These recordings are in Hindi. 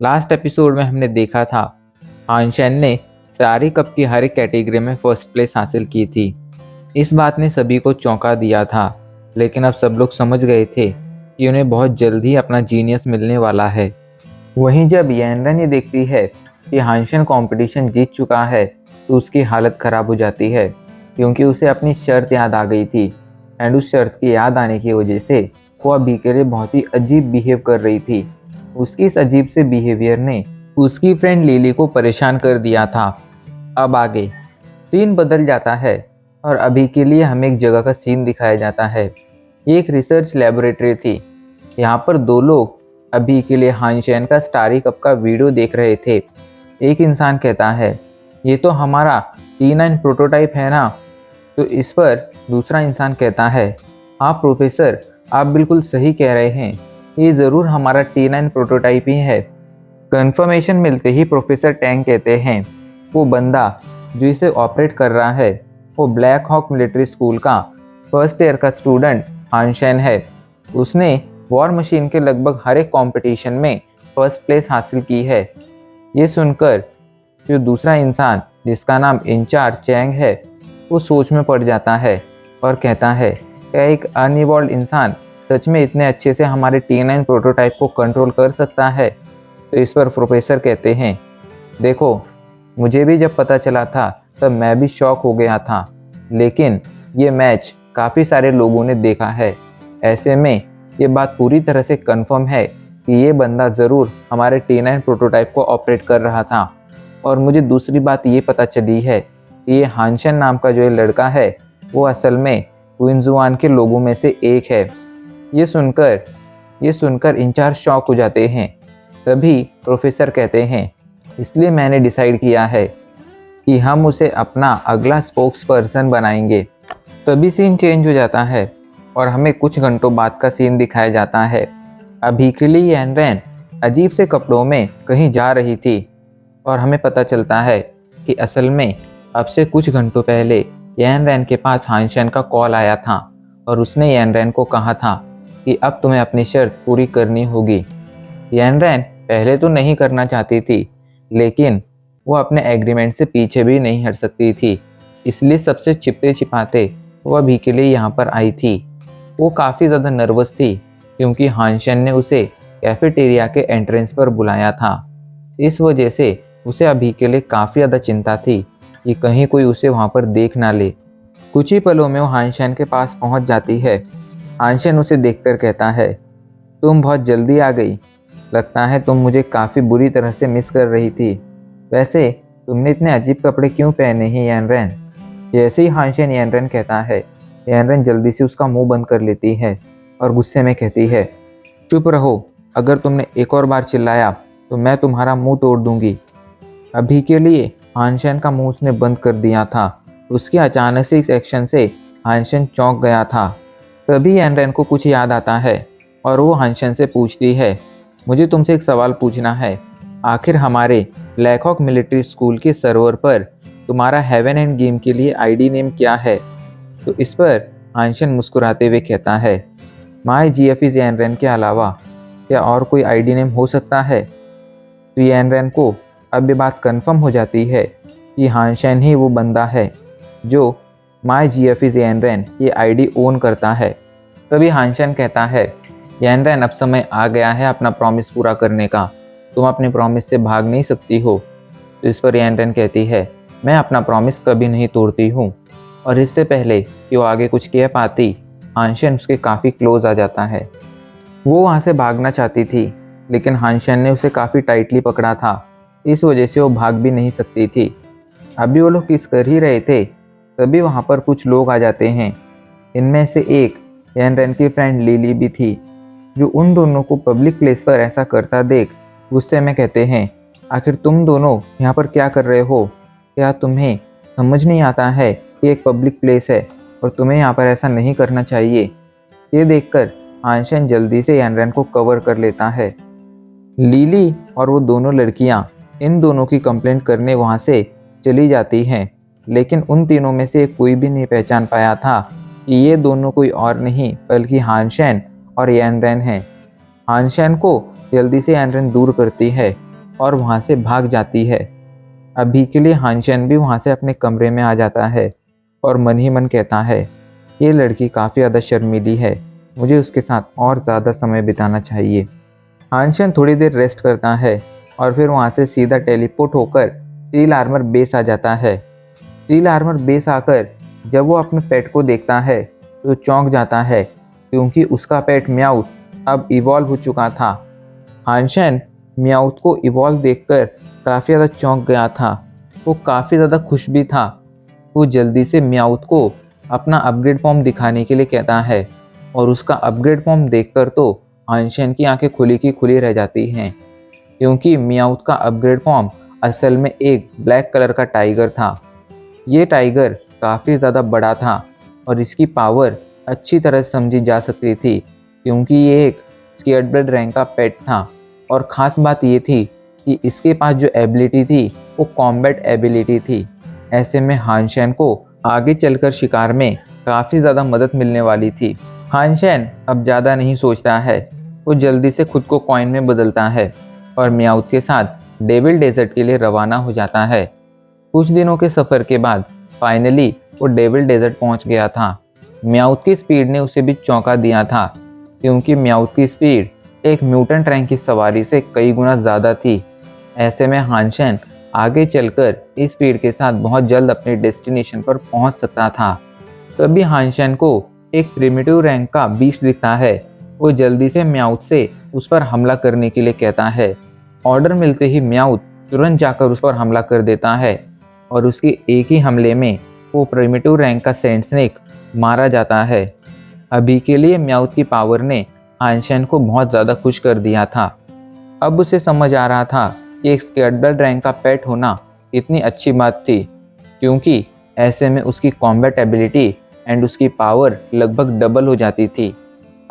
लास्ट एपिसोड में हमने देखा था हानशेन ने सारी कप की हर एक कैटेगरी में फर्स्ट प्लेस हासिल की थी। इस बात ने सभी को चौंका दिया था, लेकिन अब सब लोग समझ गए थे कि उन्हें बहुत जल्द ही अपना जीनियस मिलने वाला है। वहीं जब यैनरन ये देखती है कि हानशेन कंपटीशन जीत चुका है तो उसकी हालत ख़राब हो जाती है, क्योंकि उसे अपनी शर्त याद आ गई थी। एंड उस शर्त की याद आने की वजह से वो अभी के लिए बहुत ही अजीब बिहेव कर रही थी। उसकी इस अजीब से बिहेवियर ने उसकी फ्रेंड लिली को परेशान कर दिया था। अब आगे सीन बदल जाता है और अभी के लिए हमें एक जगह का सीन दिखाया जाता है। ये एक रिसर्च लेबोरेटरी थी। यहाँ पर दो लोग अभी के लिए हानशेन का स्टारी कप का वीडियो देख रहे थे। एक इंसान कहता है, ये तो हमारा T9 प्रोटोटाइप है ना। तो इस पर दूसरा इंसान कहता है, हाँ प्रोफेसर, आप बिल्कुल सही कह रहे हैं, ये ज़रूर हमारा T9 प्रोटोटाइप ही है। कंफर्मेशन मिलते ही प्रोफेसर टैंग कहते हैं, वो बंदा जो इसे ऑपरेट कर रहा है वो ब्लैक हॉक मिलिट्री स्कूल का फर्स्ट ईयर का स्टूडेंट हानशेन है। उसने वॉर मशीन के लगभग हर एक कंपटीशन में फर्स्ट प्लेस हासिल की है। ये सुनकर जो दूसरा इंसान जिसका नाम इंचार्ज चैंग है वो सोच में पड़ जाता है और कहता है, क्या एक अनइवॉल्व इंसान सच में इतने अच्छे से हमारे T9 प्रोटोटाइप को कंट्रोल कर सकता है। तो इस पर प्रोफेसर कहते हैं, देखो, मुझे भी जब पता चला था तब मैं भी शॉक हो गया था, लेकिन ये मैच काफ़ी सारे लोगों ने देखा है। ऐसे में ये बात पूरी तरह से कंफर्म है कि ये बंदा ज़रूर हमारे T9 प्रोटोटाइप को ऑपरेट कर रहा था। और मुझे दूसरी बात ये पता चली है कि ये हानशेन नाम का जो ये लड़का है वो असल में क्विंजुआन के लोगों में से एक है। ये सुनकर इंचार्ज शॉक हो जाते हैं। तभी प्रोफेसर कहते हैं, इसलिए मैंने डिसाइड किया है कि हम उसे अपना अगला स्पोक्स पर्सन बनाएंगे। तभी सीन चेंज हो जाता है और हमें कुछ घंटों बाद का सीन दिखाया जाता है। अभी के लिए यैनरन अजीब से कपड़ों में कहीं जा रही थी और हमें पता चलता है कि असल में अब से कुछ घंटों पहले यैनरन के पास हानशेन का कॉल आया था और उसने यैनरन को कहा था कि अब तुम्हें अपनी शर्त पूरी करनी होगी। यैनरन पहले तो नहीं करना चाहती थी, लेकिन वो अपने एग्रीमेंट से पीछे भी नहीं हट सकती थी, इसलिए सबसे छिपते छिपाते वो अभी के लिए यहाँ पर आई थी। वो काफ़ी ज़्यादा नर्वस थी क्योंकि हानशेन ने उसे कैफेटेरिया के एंट्रेंस पर बुलाया था। इस वजह से उसे अभी के लिए काफ़ी ज़्यादा चिंता थी कि कहीं कोई उसे वहाँ पर देख ना ले। कुछ ही पलों में वो हानशेन के पास पहुँच जाती है। हानशेन उसे देखकर कहता है, तुम बहुत जल्दी आ गई, लगता है तुम मुझे काफ़ी बुरी तरह से मिस कर रही थी। वैसे तुमने इतने अजीब कपड़े क्यों पहने हैं यैनरन। जैसे ही हानशेन यैनरन कहता है, यैनरन जल्दी से उसका मुंह बंद कर लेती है और गुस्से में कहती है, चुप रहो, अगर तुमने एक और बार चिल्लाया तो मैं तुम्हारा मुंह तोड़ दूंगी। अभी के लिए हानशेन का मुंह उसने बंद कर दिया था। उसके अचानक से इस एक्शन से हानशेन चौंक गया था। तभी यैनरन को कुछ याद आता है और वो हानशेन से पूछती है, मुझे तुमसे एक सवाल पूछना है, आखिर हमारे ब्लैक हॉक मिलिट्री स्कूल के सर्वर पर तुम्हारा हेवन एंड गेम के लिए आईडी नेम क्या है। तो इस पर हानशेन मुस्कुराते हुए कहता है, माई जीएफई यैनरन के अलावा क्या और कोई आईडी नेम हो सकता है। तो यैनरन को अब ये बात कंफर्म हो जाती है कि हानशेन ही वो बंदा है जो माई जीएफई यैनरन ये आईडी ओन करता है। तभी हानशेन कहता है, यैनरन अब समय आ गया है अपना प्रॉमिस पूरा करने का, तुम अपने प्रॉमिस से भाग नहीं सकती हो। तो इस पर यैनरन कहती है, मैं अपना प्रॉमिस कभी नहीं तोड़ती हूँ। और इससे पहले कि वो आगे कुछ कह पाती, हानशेन उसके काफ़ी क्लोज आ जाता है। वो वहाँ से भागना चाहती थी, लेकिन हानशेन ने उसे काफ़ी टाइटली पकड़ा था, इस वजह से वो भाग भी नहीं सकती थी। अभी वो लोग किस कर ही रहे थे, तभी वहाँ पर कुछ लोग आ जाते हैं। इनमें से एक यैनरन की फ्रेंड लिली भी थी, जो उन दोनों को पब्लिक प्लेस पर ऐसा करता देख गुस्से में कहते हैं, आखिर तुम दोनों यहाँ पर क्या कर रहे हो। क्या तुम्हें समझ नहीं आता है कि एक पब्लिक प्लेस है और तुम्हें यहाँ पर ऐसा नहीं करना चाहिए। ये देखकर हानशेन जल्दी से यैनरन को कवर कर लेता है। लिली और वो दोनों लड़कियाँ इन दोनों की कंप्लेंट करने वहाँ से चली जाती हैं, लेकिन उन तीनों में से कोई भी नहीं पहचान पाया था कि ये दोनों कोई और नहीं बल्कि हानशेन और यैनरन हैं। हानशेन को जल्दी से यैनरन दूर करती है और वहाँ से भाग जाती है। अभी के लिए हानशन भी वहाँ से अपने कमरे में आ जाता है और मन ही मन कहता है, ये लड़की काफ़ी ज़्यादा शर्मीली है, मुझे उसके साथ और ज़्यादा समय बिताना चाहिए। हानशन थोड़ी देर रेस्ट करता है और फिर वहाँ से सीधा टेलीपोर्ट होकर स्टील आर्मर बेस आ जाता है। स्टील आर्मर बेस आकर जब वो अपने पेट को देखता है तो चौंक जाता है, क्योंकि उसका पेट म्याउथ अब इवॉल्व हो चुका था। हानशन म्याउथ को इवॉल्व देखकर काफ़ी ज़्यादा चौंक गया था। वो काफ़ी ज़्यादा खुश भी था। वो जल्दी से म्याउथ को अपना अपग्रेड फॉर्म दिखाने के लिए कहता है और उसका अपग्रेड फॉर्म देखकर तो हानशन की आंखें खुली की खुली रह जाती हैं, क्योंकि म्याउथ का अपग्रेड फॉर्म असल में एक ब्लैक कलर का टाइगर था। ये टाइगर काफ़ी ज़्यादा बड़ा था और इसकी पावर अच्छी तरह समझी जा सकती थी, क्योंकि ये एक स्केयर्ड रैंक का पेट था। और ख़ास बात ये थी कि इसके पास जो एबिलिटी थी वो कॉम्बैट एबिलिटी थी। ऐसे में हानशन को आगे चलकर शिकार में काफ़ी ज़्यादा मदद मिलने वाली थी। हानशन अब ज़्यादा नहीं सोचता है, वो जल्दी से खुद को कॉइन में बदलता है और म्याउथ के साथ डेविल डेजर्ट के लिए रवाना हो जाता है। कुछ दिनों के सफ़र के बाद फाइनली वो डेविल डेजर्ट पहुंच गया था। म्याउथ की स्पीड ने उसे भी चौंका दिया था, क्योंकि म्याउथ की स्पीड एक म्यूटेंट रैंक की सवारी से कई गुना ज़्यादा थी। ऐसे में हानशन आगे चलकर इस स्पीड के साथ बहुत जल्द अपने डेस्टिनेशन पर पहुंच सकता था। तभी हानशन को एक प्रिमिटिव रैंक का बीस्ट दिखता है। वो जल्दी से म्याउथ से उस पर हमला करने के लिए कहता है। ऑर्डर मिलते ही म्याउथ तुरंत जाकर उस पर हमला कर देता है और उसके एक ही हमले में वो प्रिमिटिव रैंक का सैंड स्नेक मारा जाता है। अभी के लिए म्याउथ की पावर ने हानशन को बहुत ज़्यादा खुश कर दिया था। अब उसे समझ आ रहा था कि एक स्केयर्ड रैंक का पेट होना इतनी अच्छी बात थी, क्योंकि ऐसे में उसकी कॉम्बैट एबिलिटी एंड उसकी पावर लगभग डबल हो जाती थी।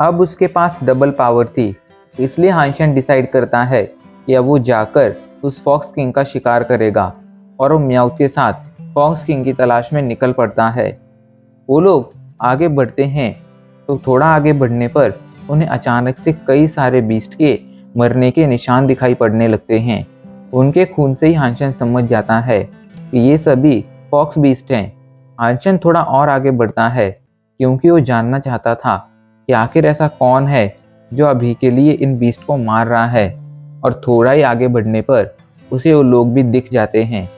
अब उसके पास डबल पावर थी, इसलिए हानशन डिसाइड करता है कि अब वो जाकर उस फॉक्स किंग का शिकार करेगा और वो म्याउथ के साथ फॉक्स किंग की तलाश में निकल पड़ता है। वो लोग आगे बढ़ते हैं तो थोड़ा आगे बढ़ने पर उन्हें अचानक से कई सारे बीस्ट के मरने के निशान दिखाई पड़ने लगते हैं। उनके खून से ही हानशन समझ जाता है कि ये सभी फॉक्स बीस्ट हैं। हानशन थोड़ा और आगे बढ़ता है, क्योंकि वो जानना चाहता था कि आखिर ऐसा कौन है जो अभी के लिए इन बीस्ट को मार रहा है। और थोड़ा ही आगे बढ़ने पर उसे वो लोग भी दिख जाते हैं।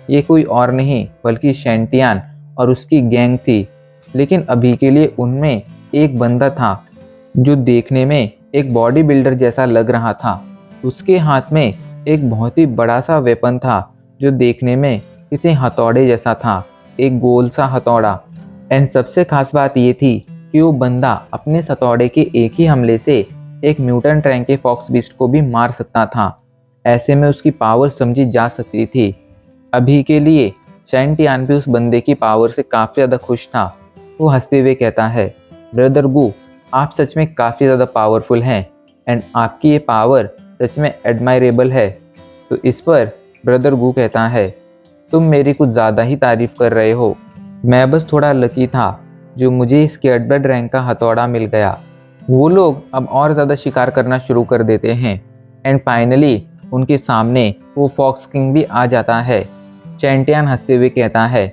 ये कोई और नहीं बल्कि शेंटियान और उसकी गैंग थी। लेकिन अभी के लिए उनमें एक बंदा था जो देखने में एक बॉडी बिल्डर जैसा लग रहा था। उसके हाथ में एक बहुत ही बड़ा सा वेपन था जो देखने में किसी हथौड़े जैसा था, एक गोल सा हथौड़ा। एंड सबसे खास बात ये थी कि वो बंदा अपने हथौड़े के एक ही हमले से एक म्यूटेंट रैंक के फॉक्स बीस्ट को भी मार सकता था। ऐसे में उसकी पावर समझी जा सकती थी। अभी के लिए शेंटियान भी उस बंदे की पावर से काफ़ी ज़्यादा खुश था। वो हंसते हुए कहता है, ब्रदर गू, आप सच में काफ़ी ज़्यादा पावरफुल हैं एंड आपकी ये पावर सच में एडमायरेबल है। तो इस पर ब्रदर गू कहता है, तुम मेरी कुछ ज़्यादा ही तारीफ़ कर रहे हो। मैं बस थोड़ा लकी था जो मुझे स्केयर्ड रैंक का हथौड़ा मिल गया। वो लोग अब और ज़्यादा शिकार करना शुरू कर देते हैं एंड फाइनली उनके सामने वो फॉक्स किंग भी आ जाता है। शेंटियान हंसते हुए कहता है,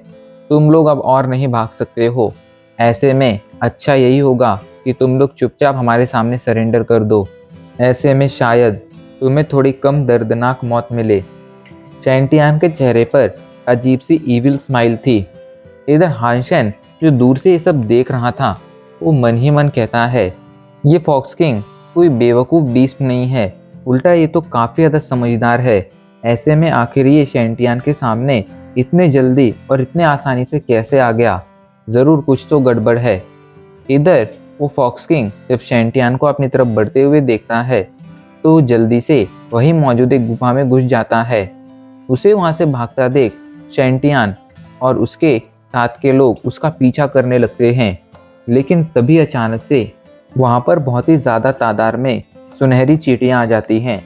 तुम लोग अब और नहीं भाग सकते हो। ऐसे में अच्छा यही होगा कि तुम लोग चुपचाप हमारे सामने सरेंडर कर दो। ऐसे में शायद तुम्हें थोड़ी कम दर्दनाक मौत मिले। शेंटियान के चेहरे पर अजीब सी ईविल स्माइल थी। इधर हानशन जो दूर से ये सब देख रहा था, वो मन ही मन कहता है, ये फॉक्स किंग कोई बेवकूफ़ बीस्ट नहीं है, उल्टा ये तो काफ़ी ज़्यादा समझदार है। ऐसे में आखिर ये शेंटियान के सामने इतने जल्दी और इतने आसानी से कैसे आ गया? ज़रूर कुछ तो गड़बड़ है। इधर वो फॉक्स किंग जब शेंटियान को अपनी तरफ बढ़ते हुए देखता है तो जल्दी से वही मौजूद एक गुफा में घुस जाता है। उसे वहाँ से भागता देख शेंटियान और उसके साथ के लोग उसका पीछा करने लगते हैं। लेकिन तभी अचानक से वहाँ पर बहुत ही ज़्यादा तादाद में सुनहरी चींटियाँ आ जाती हैं।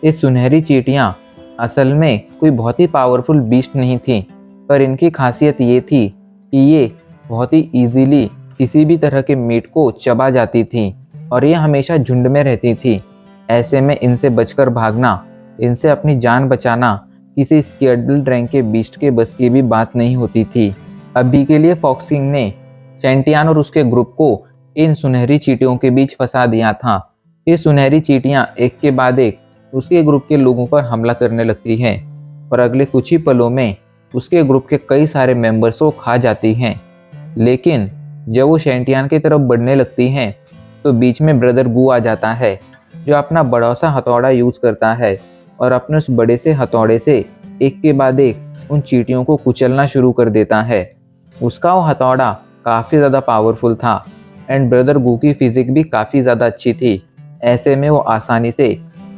ये सुनहरी चींटियाँ असल में कोई बहुत ही पावरफुल बीस्ट नहीं थी, पर इनकी खासियत ये थी कि ये बहुत ही ईजीली किसी भी तरह के मीट को चबा जाती थी और ये हमेशा झुंड में रहती थी। ऐसे में इनसे बचकर भागना इनसे अपनी जान बचाना किसी स्केर्डल रैंक के बीस्ट के बस की भी बात नहीं होती थी। अभी के लिए फॉक्स किंग ने शैंटियन और उसके ग्रुप को इन सुनहरी चींटियों के बीच फंसा दिया था। ये सुनहरी चींटियां एक के बाद एक उसके ग्रुप के लोगों पर हमला करने लगती हैं और अगले कुछ ही पलों में उसके ग्रुप के कई सारे मेंबर्स को खा जाती हैं। लेकिन जब वो शैंटियन की तरफ बढ़ने लगती हैं तो बीच में ब्रदर गू आ जाता है, जो अपना बड़ा सा हथौड़ा यूज करता है और अपने उस बड़े से हथौड़े से एक के बाद एक उन चींटियों को कुचलना शुरू कर देता है। उसका वो हथौड़ा काफ़ी ज़्यादा पावरफुल था एंड ब्रदर गू की फिजिक भी काफ़ी ज़्यादा अच्छी थी। ऐसे में वो आसानी से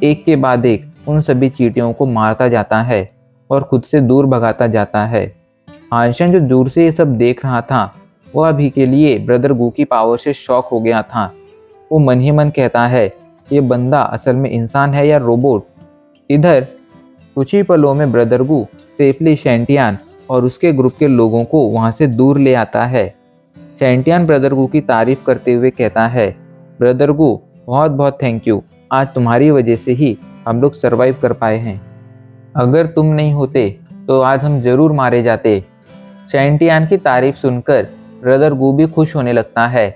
एक के बाद एक उन सभी चींटियों को मारता जाता है और खुद से दूर भगाता जाता है। हानशन जो दूर से ये सब देख रहा था, वह अभी के लिए ब्रदर गू की पावर से शॉक हो गया था। वो मन ही मन कहता है, ये बंदा असल में इंसान है या रोबोट। इधर कुछ ही पलों में ब्रदर गू सेफली शैंटियन और उसके ग्रुप के लोगों को वहां से दूर ले आता है। शैंटियन ब्रदर गू की तारीफ करते हुए कहता है, ब्रदर गू बहुत बहुत थैंक यू, आज तुम्हारी वजह से ही हम लोग सरवाइव कर पाए हैं। अगर तुम नहीं होते तो आज हम जरूर मारे जाते। शैंटियन की तारीफ सुनकर ब्रदर गू भी खुश होने लगता है।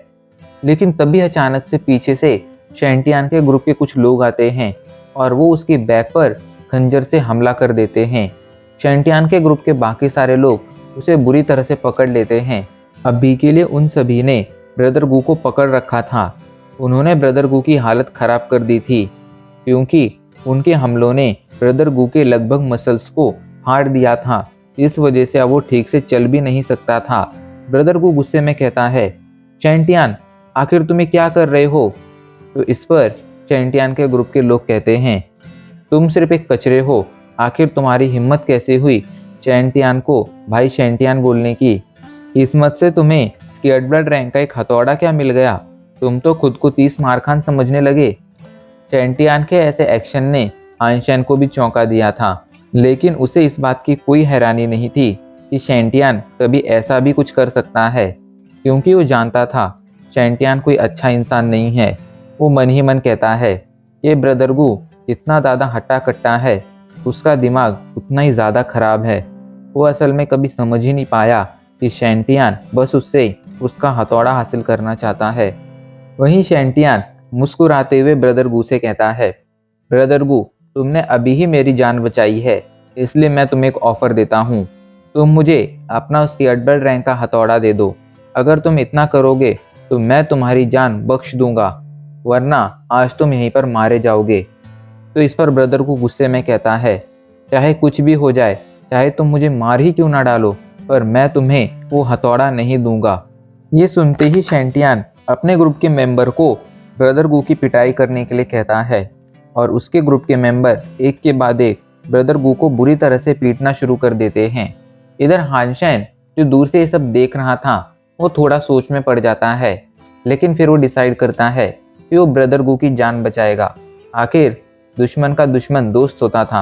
लेकिन तभी अचानक से पीछे से शैंटियन के ग्रुप के कुछ लोग आते हैं और वो उसकी बैक पर खंजर से हमला कर देते हैं। शैंटियन के ग्रुप के बाकी सारे लोग उसे बुरी तरह से पकड़ लेते हैं। अभी के लिए उन सभी ने ब्रदर गू को पकड़ रखा था। उन्होंने ब्रदर गू की हालत खराब कर दी थी क्योंकि उनके हमलों ने ब्रदर गू के लगभग मसल्स को फाड़ दिया था। इस वजह से अब वो ठीक से चल भी नहीं सकता था। ब्रदर गू गुस्से में कहता है, शैंटियन आखिर तुम्हें क्या कर रहे हो? तो इस पर शैंटियन के ग्रुप के लोग कहते हैं, तुम सिर्फ एक कचरे हो, आखिर तुम्हारी हिम्मत कैसे हुई शैंटियन को भाई शैंटियन बोलने की? किस्मत से तुम्हें स्केर्डल रैंक का एक हथौड़ा क्या मिल गया, तुम तो खुद को 30 मारखान समझने लगे। शैंटियन के ऐसे एक्शन ने हानशन को भी चौंका दिया था, लेकिन उसे इस बात की कोई हैरानी नहीं थी कि शैंटियन कभी ऐसा भी कुछ कर सकता है, क्योंकि वो जानता था शैंटियन कोई अच्छा इंसान नहीं है। वो मन ही मन कहता है, ये ब्रदर गू जितना ज़्यादा हट्टा कट्टा है, उसका दिमाग उतना ही ज़्यादा खराब है। वो असल में कभी समझ ही नहीं पाया कि शैंटियन बस उससे उसका हथौड़ा हासिल करना चाहता है। वहीं शैंटियन मुस्कुराते हुए ब्रदर गू से कहता है, ब्रदर गू तुमने अभी ही मेरी जान बचाई है, इसलिए मैं तुम्हें एक ऑफ़र देता हूँ। तुम मुझे अपना स्केर्डल रैंक का हथौड़ा दे दो। अगर तुम इतना करोगे तो मैं तुम्हारी जान बख्श दूंगा, वरना आज तुम यहीं पर मारे जाओगे। तो इस पर ब्रदर को गुस्से में कहता है, चाहे कुछ भी हो जाए, चाहे तुम मुझे मार ही क्यों ना डालो, पर मैं तुम्हें वो हथौड़ा नहीं दूंगा। ये सुनते ही शैंटियन अपने ग्रुप के मेंबर को ब्रदर गू की पिटाई करने के लिए कहता है और उसके ग्रुप के मेंबर एक के बाद एक ब्रदर गू को बुरी तरह से पीटना शुरू कर देते हैं। इधर हानशन जो दूर से ये सब देख रहा था, वो थोड़ा सोच में पड़ जाता है, लेकिन फिर वो डिसाइड करता है कि वो ब्रदर गू की जान बचाएगा। आखिर दुश्मन का दुश्मन दोस्त होता था।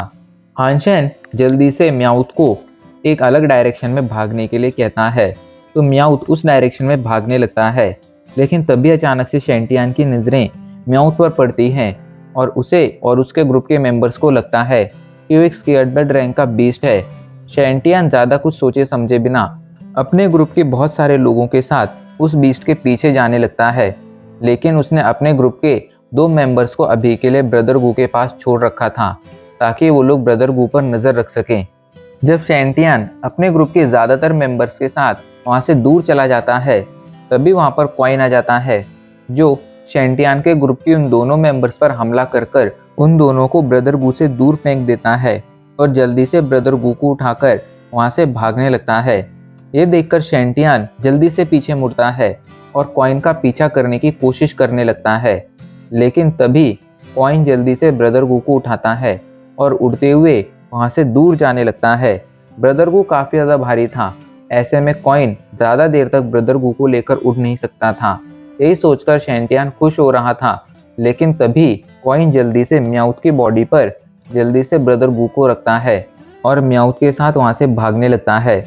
हानशन जल्दी से म्याऊथ को एक अलग डायरेक्शन में भागने के लिए कहता है, तो म्याऊथ उस डायरेक्शन में भागने लगता है। लेकिन तभी अचानक से शैंटियन की नज़रें म्याऊथ पर पड़ती हैं और उसे और उसके ग्रुप के मेंबर्स को लगता है कि वो एक स्केर्डल रैंक का बीस्ट है। शैंटियन ज़्यादा कुछ सोचे समझे बिना अपने ग्रुप के बहुत सारे लोगों के साथ उस बीस्ट के पीछे जाने लगता है, लेकिन उसने अपने ग्रुप के 2 मेंबर्स को अभी के लिए ब्रदर गू के पास छोड़ रखा था ताकि वो लोग ब्रदर गू पर नज़र रख सकें। जब शैंटियन अपने ग्रुप के ज़्यादातर मेंबर्स के साथ वहाँ से दूर चला जाता है, तभी वहाँ पर कॉइन आ जाता है, जो शैंटियन के ग्रुप के उन दोनों मेंबर्स पर हमला कर उन दोनों को ब्रदर गू से दूर फेंक देता है और जल्दी से ब्रदर गू को उठाकर वहाँ से भागने लगता है। ये देखकर शैंटियन जल्दी से पीछे मुड़ता है और कॉइन का पीछा करने की कोशिश करने लगता है, लेकिन तभी कॉइन जल्दी से ब्रदर गू को उठाता है और उड़ते हुए वहाँ से दूर जाने लगता है। ब्रदर गू काफ़ी ज़्यादा भारी था, ऐसे में कॉइन ज़्यादा देर तक ब्रदर गू को लेकर उड़ नहीं सकता था। यही सोचकर शैंटियन खुश हो रहा था, लेकिन तभी कॉइन जल्दी से म्याऊथ की बॉडी पर जल्दी से ब्रदर गू को रखता है और म्याऊथ के साथ वहाँ से भागने लगता है।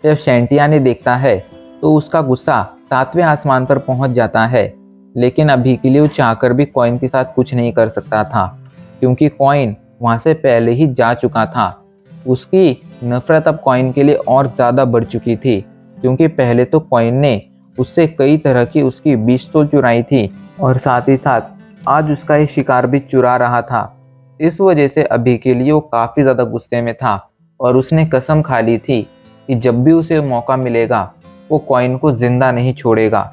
जब शैंटियन ने देखता है तो उसका गुस्सा 7वें आसमान पर पहुँच जाता है, लेकिन अभी के लिए वो चाहकर भी कॉइन के साथ कुछ नहीं कर सकता था, क्योंकि कॉइन वहाँ से पहले ही जा चुका था। उसकी नफरत अब कॉइन के लिए और ज़्यादा बढ़ चुकी थी, क्योंकि पहले तो कॉइन ने उससे कई तरह की उसकी बीज तो चुराई थी और साथ ही साथ आज उसका ये शिकार भी चुरा रहा था। इस वजह से अभी के लिए वो काफ़ी ज़्यादा गुस्से में था और उसने कसम खा ली थी कि जब भी उसे मौका मिलेगा वो कॉइन को जिंदा नहीं छोड़ेगा।